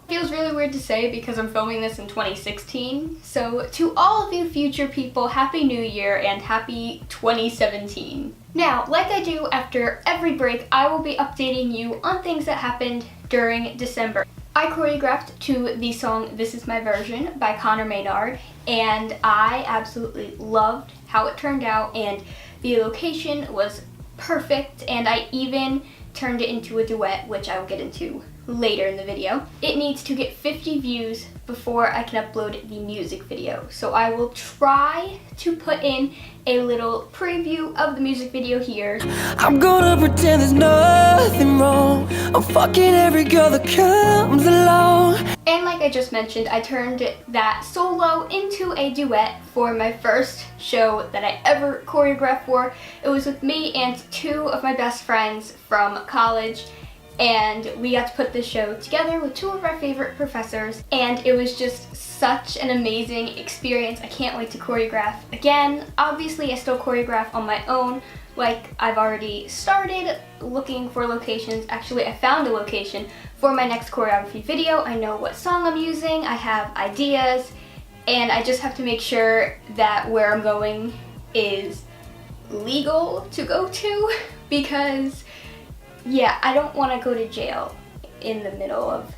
Feels really weird to say because I'm filming this in 2016. So to all of you future people, Happy New Year and Happy 2017. Now, like I do after every break, I will be updating you on things that happened during December. I choreographed to the song This Is My Version by Connor Maynard, and I absolutely loved how it turned out, and the location was perfect, and I even turned it into a duet, which I will get into later in the video. It needs to get 50 views before I can upload the music video, so I will try to put in a little preview of the music video here. I'm gonna pretend there's nothing wrong. I'm fucking every girl that comes along. And like I just mentioned, I turned that solo into a duet for my first show that I ever choreographed for. It was with me and two of my best friends from college, and we got to put this show together with two of our favorite professors, and it was just such an amazing experience. I can't wait to choreograph again. Obviously, I still choreograph on my own, like I've already started looking for locations. Actually, I found a location for my next choreography video. I know what song I'm using, I have ideas, and I just have to make sure that where I'm going is legal to go to, because yeah, I don't want to go to jail in the middle of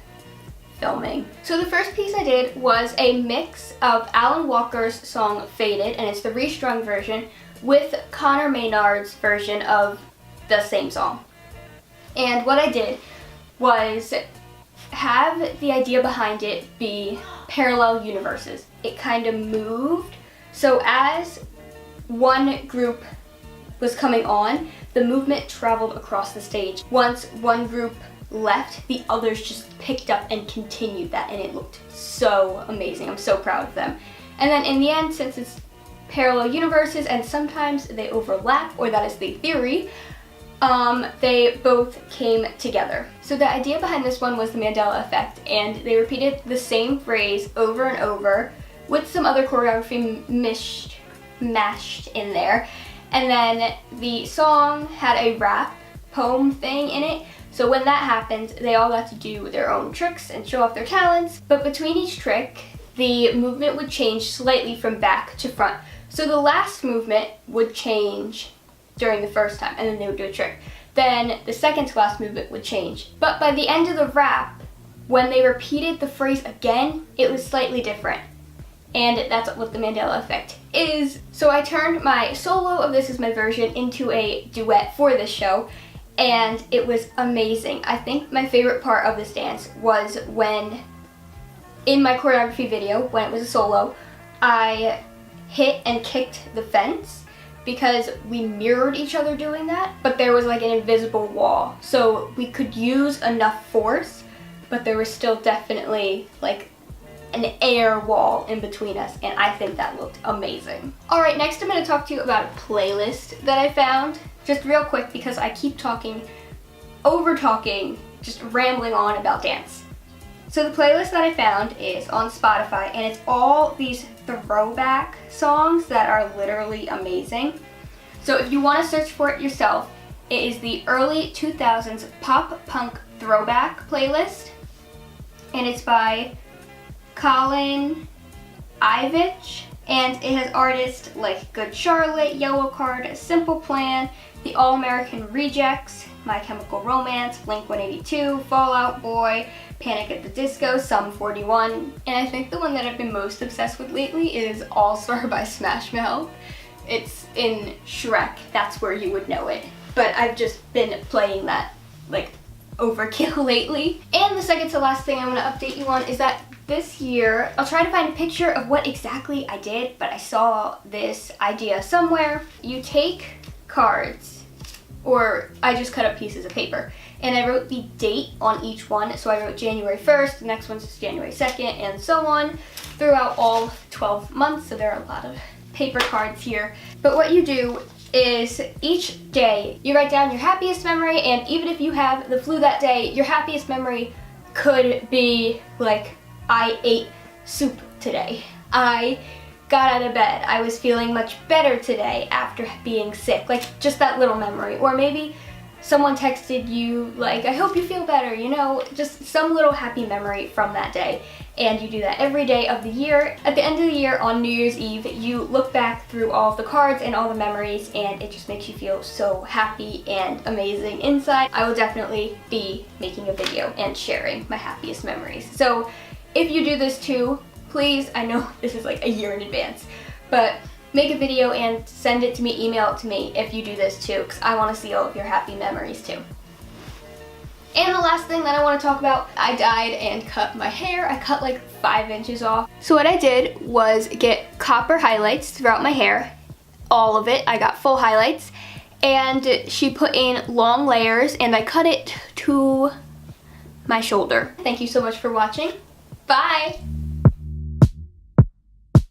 filming. So the first piece I did was a mix of Alan Walker's song Faded, and it's the restrung version, with Connor Maynard's version of the same song. And what I did was have the idea behind it be parallel universes. It kind of moved, so as one group was coming on, the movement traveled across the stage. Once one group left, the others just picked up and continued that, and it looked so amazing. I'm so proud of them. And then in the end, since it's parallel universes and sometimes they overlap, or that is the theory, they both came together. So the idea behind this one was the Mandela effect, and they repeated the same phrase over and over with some other choreography mashed in there. And then the song had a rap poem thing in it. So when that happened, they all got to do their own tricks and show off their talents. But between each trick, the movement would change slightly from back to front. So the last movement would change during the first time, and then they would do a trick. Then the second to last movement would change. But by the end of the rap, when they repeated the phrase again, it was slightly different. And that's what the Mandela effect is. So I turned my solo of This Is My Version into a duet for this show, and it was amazing. I think my favorite part of this dance was when, in my choreography video, when it was a solo, I hit and kicked the fence, because we mirrored each other doing that, but there was like an invisible wall. So we could use enough force, but there was still definitely like an air wall in between us, and I think that looked amazing. Alright, next I'm going to talk to you about a playlist that I found. Just real quick, because I keep talking, over talking, just rambling on about dance. So the playlist that I found is on Spotify, and it's all these throwback songs that are literally amazing. So if you want to search for it yourself, it is the early 2000s pop punk throwback playlist, and it's by Colin Ivich, and it has artists like Good Charlotte, Yellow Card, Simple Plan, The All American Rejects, My Chemical Romance, Blink-182, Fall Out Boy, Panic at the Disco, Sum 41, and I think the one that I've been most obsessed with lately is All Star by Smash Mouth. It's in Shrek, that's where you would know it, but I've just been playing that like overkill lately. And the second to last thing I want to update you on is that this year, I'll try to find a picture of what exactly I did, but I saw this idea somewhere. You take cards, or I just cut up pieces of paper, and I wrote the date on each one. So I wrote January 1st, the next one's January 2nd, and so on, throughout all 12 months, so there are a lot of paper cards here. But what you do is each day you write down your happiest memory, and even if you have the flu that day, your happiest memory could be like, I ate soup today. I got out of bed. I was feeling much better today after being sick. Like just that little memory. Or maybe someone texted you like, I hope you feel better, you know, just some little happy memory from that day. And you do that every day of the year. At the end of the year on New Year's Eve, you look back through all of the cards and all the memories, and it just makes you feel so happy and amazing inside. I will definitely be making a video and sharing my happiest memories. So if you do this too, please, I know this is like a year in advance, but make a video and send it to me, email it to me if you do this too, because I want to see all of your happy memories too. And the last thing that I want to talk about, I dyed and cut my hair. I cut like 5 inches off. So what I did was get copper highlights throughout my hair, all of it. I got full highlights, and she put in long layers, and I cut it to my shoulder. Thank you so much for watching. Bye!